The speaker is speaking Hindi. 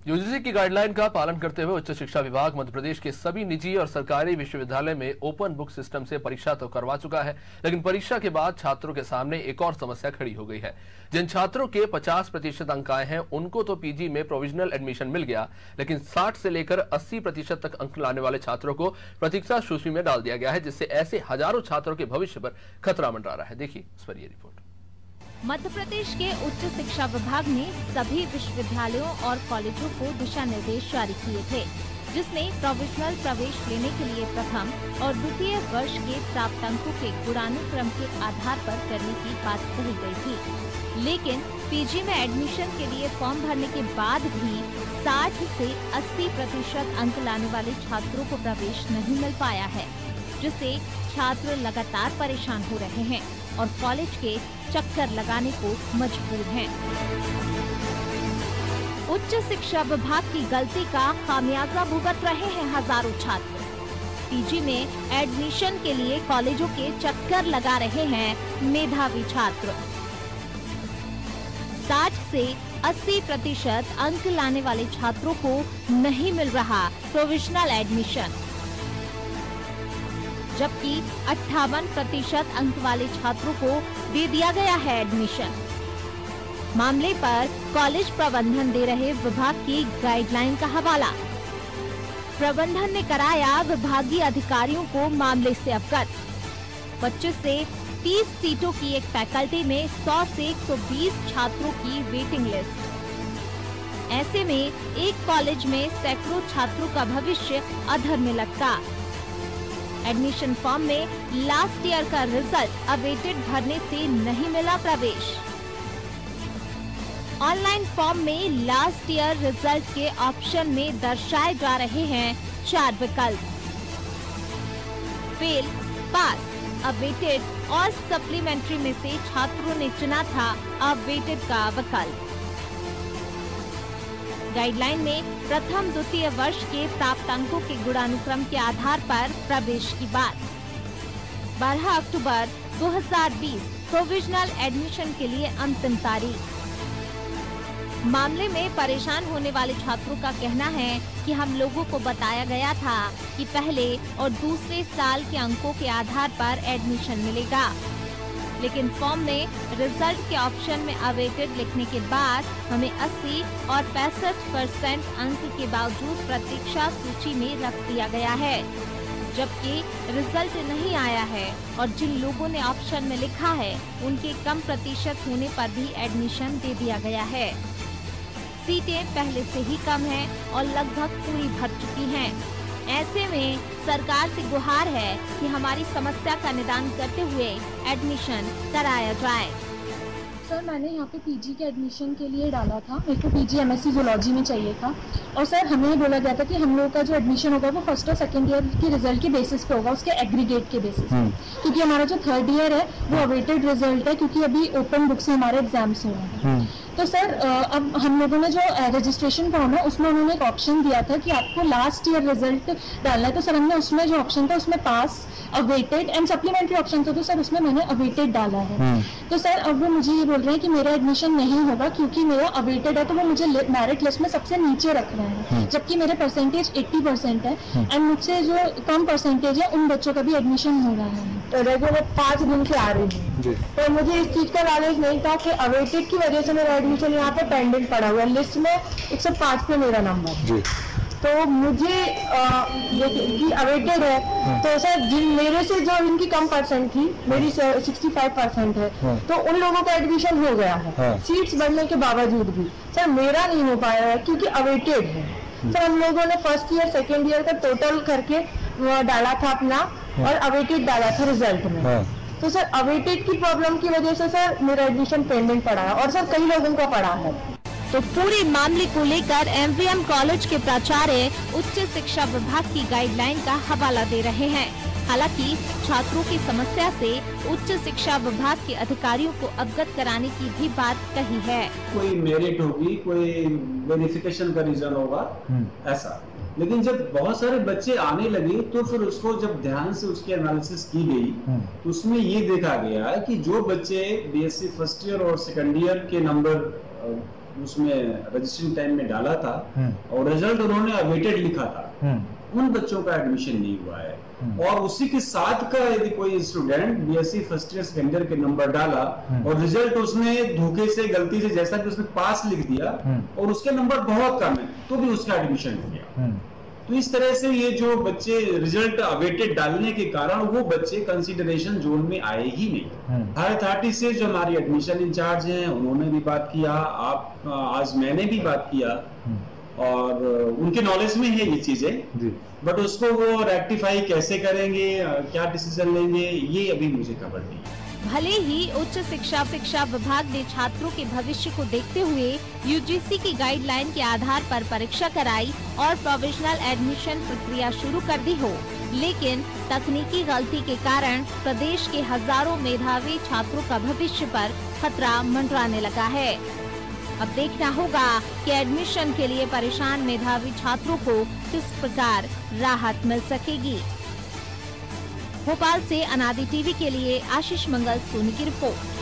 यूजीसी की गाइडलाइन का पालन करते हुए उच्च शिक्षा विभाग मध्य प्रदेश के सभी निजी और सरकारी विश्वविद्यालय में ओपन बुक सिस्टम से परीक्षा तो करवा चुका है, लेकिन परीक्षा के बाद छात्रों के सामने एक और समस्या खड़ी हो गई है। जिन छात्रों के 50% अंक आए हैं उनको तो पीजी में प्रोविजनल एडमिशन मिल गया, लेकिन 60 से लेकर 80% तक अंक लाने वाले छात्रों को प्रतीक्षा सूची में डाल दिया गया है, जिससे ऐसे हजारों छात्रों के भविष्य पर खतरा मंडरा रहा है। देखिए इस पर ये रिपोर्ट। मध्य प्रदेश के उच्च शिक्षा विभाग ने सभी विश्वविद्यालयों और कॉलेजों को दिशा निर्देश जारी किए थे, जिसमें प्रोविजनल प्रवेश लेने के लिए प्रथम और द्वितीय वर्ष के प्राप्त अंकों के गुणानुक्रम के आधार पर करने की बात कही गई थी। लेकिन पीजी में एडमिशन के लिए फॉर्म भरने के बाद भी 60 से 80% अंक लाने वाले छात्रों को प्रवेश नहीं मिल पाया है, जिससे छात्र लगातार परेशान हो रहे हैं और कॉलेज के चक्कर लगाने को मजबूर हैं। उच्च शिक्षा विभाग की गलती का खामियाजा भुगत रहे हैं हजारों छात्र। पीजी में एडमिशन के लिए कॉलेजों के चक्कर लगा रहे हैं मेधावी छात्र। 60 से 80% अंक लाने वाले छात्रों को नहीं मिल रहा प्रोविजनल एडमिशन, जबकि 58% अंक वाले छात्रों को दे दिया गया है एडमिशन। मामले पर कॉलेज प्रबंधन दे रहे विभाग की गाइडलाइन का हवाला। प्रबंधन ने कराया विभागीय अधिकारियों को मामले से अवगत। 25 से 30 सीटों की एक फैकल्टी में 100 से 120 छात्रों की वेटिंग लिस्ट। ऐसे में एक कॉलेज में सैकड़ों छात्रों का भविष्य अधर में लटका। एडमिशन फॉर्म में लास्ट ईयर का रिजल्ट अवेटेड भरने से नहीं मिला प्रवेश। ऑनलाइन फॉर्म में लास्ट ईयर रिजल्ट के ऑप्शन में दर्शाए जा रहे हैं 4 विकल्प: फेल, पास, अवेटेड और सप्लीमेंट्री में से छात्रों ने चुना था अवेटेड का विकल्प। गाइडलाइन में प्रथम द्वितीय वर्ष के प्राप्त अंकों के गुणानुक्रम के आधार पर प्रवेश की बात। 12 अक्टूबर 2020 प्रोविजनल एडमिशन के लिए अंतिम तारीख। मामले में परेशान होने वाले छात्रों का कहना है कि हम लोगों को बताया गया था कि पहले और दूसरे साल के अंकों के आधार पर एडमिशन मिलेगा, लेकिन फॉर्म में रिजल्ट के ऑप्शन में अवेटेड लिखने के बाद हमें 80 और 65% अंक के बावजूद प्रतीक्षा सूची में रख दिया गया है, जबकि रिजल्ट नहीं आया है और जिन लोगों ने ऑप्शन में लिखा है उनके कम प्रतिशत होने पर भी एडमिशन दे दिया गया है। सीटें पहले से ही कम हैं और लगभग पूरी भर चुकी हैं। ऐसे में सरकार से गुहार है कि हमारी समस्या का निदान करते हुए एडमिशन कराया जाए। सर, मैंने यहाँ पे पीजी के एडमिशन के लिए डाला था। मेरे को पीजी एमएससी जूलॉजी में चाहिए था और सर हमें बोला गया था कि हम लोगों का जो एडमिशन होगा वो फर्स्ट और सेकंड ईयर के रिजल्ट के बेसिस पे होगा, उसके एग्रीगेट के बेसिस पे, क्योंकि हमारा जो थर्ड ईयर है वो अवेटेड रिजल्ट है, क्योंकि अभी ओपन बुक से हमारे एग्जाम्स हो रहे हैं। तो सर अब हम लोगों ने जो रजिस्ट्रेशन फॉर्म है उसमें उन्होंने एक ऑप्शन दिया था कि आपको लास्ट ईयर रिजल्ट डालना है, तो सर हमने उसमें जो ऑप्शन था उसमें पास, अवेटेड एंड सप्लीमेंट्री ऑप्शन था, तो सर उसमें मैंने अवेटेड डाला है। तो सर अब वो मुझे ये बोल रहे हैं कि मेरा एडमिशन नहीं होगा क्योंकि मेरा अवेटेड है, तो वो मुझे मेरिट लिस्ट में सबसे नीचे रख रहे हैं, जबकि मेरे परसेंटेज 80% है एंड मुझसे जो कम परसेंटेज है उन बच्चों का भी एडमिशन हो रहा है। तो रेगुलर 5 दिन से आ रही है, तो मुझे इस चीज का नॉलेज नहीं था कि अवेटेड की वजह से मेरा एडमिशन यहाँ पे पेंडिंग पड़ा हुआ है। लिस्ट में 105 पे मेरा नंबर, तो मुझे ये अवेटेड है, तो सर जिन मेरे से जो इनकी कम परसेंट थी, मेरी 65% है, तो उन लोगों का एडमिशन हो गया है सीट्स बढ़ने के बावजूद भी। सर मेरा नहीं हो पाया है क्योंकि अवेटेड है। सर हम लोगों ने फर्स्ट ईयर सेकेंड ईयर का टोटल करके डाला था अपना और अवेटेड डाला था रिजल्ट में। तो सर अवेटेड की प्रॉब्लम की वजह से सर मेरा एडमिशन पेंडिंग पड़ा है और सर कई लोगों का पड़ा है। तो पूरे मामले को लेकर एमवीएम कॉलेज के प्राचार्य उच्च शिक्षा विभाग की गाइडलाइन का हवाला दे रहे हैं। हालांकि छात्रों की समस्या से उच्च शिक्षा विभाग के अधिकारियों को अवगत कराने की भी बात कही है। कोई मेरिट होगी, कोई वेरिफिकेशन का रीजन होगा ऐसा, लेकिन जब बहुत सारे बच्चे आने लगे तो फिर उसको जब ध्यान से उसकी एनालिसिस की गई तो उसमें ये देखा गया कि जो बच्चे बीएससी फर्स्ट ईयर और सेकंड ईयर के नंबर उसमें रजिस्ट्रेशन टाइम में डाला था और रिजल्ट उन्होंने अवेटेड लिखा था, उन बच्चों का एडमिशन नहीं हुआ है। और उसी के साथ का यदि कोई student BSc first year second year के नंबर डाला और रिजल्ट उसने धोखे से गलती से जैसा कि उसने पास लिख दिया और उसके नंबर बहुत कम है तो भी उसका एडमिशन हो गया। तो इस तरह से ये जो बच्चे रिजल्ट अवेटेड डालने के कारण वो बच्चे कंसीडरेशन जोन में आए ही नहीं। हायर अथॉरिटी से जो हमारी एडमिशन इंचार्ज हैं उन्होंने भी बात किया, आज मैंने भी बात किया और उनके नॉलेज में है ये चीजें, बट उसको वो रेक्टिफाई कैसे करेंगे, क्या डिसीजन लेंगे, ये अभी मुझे खबर नहीं है। भले ही उच्च शिक्षा विभाग ने छात्रों के भविष्य को देखते हुए यूजीसी की गाइडलाइन के आधार पर परीक्षा कराई और प्रोविजनल एडमिशन प्रक्रिया शुरू कर दी हो, लेकिन तकनीकी गलती के कारण प्रदेश के हजारों मेधावी छात्रों का भविष्य पर खतरा मंडराने लगा है। अब देखना होगा कि एडमिशन के लिए परेशान मेधावी छात्रों को किस प्रकार राहत मिल सकेगी। भोपाल से अनादि टीवी के लिए आशीष मंगल सोनी की रिपोर्ट।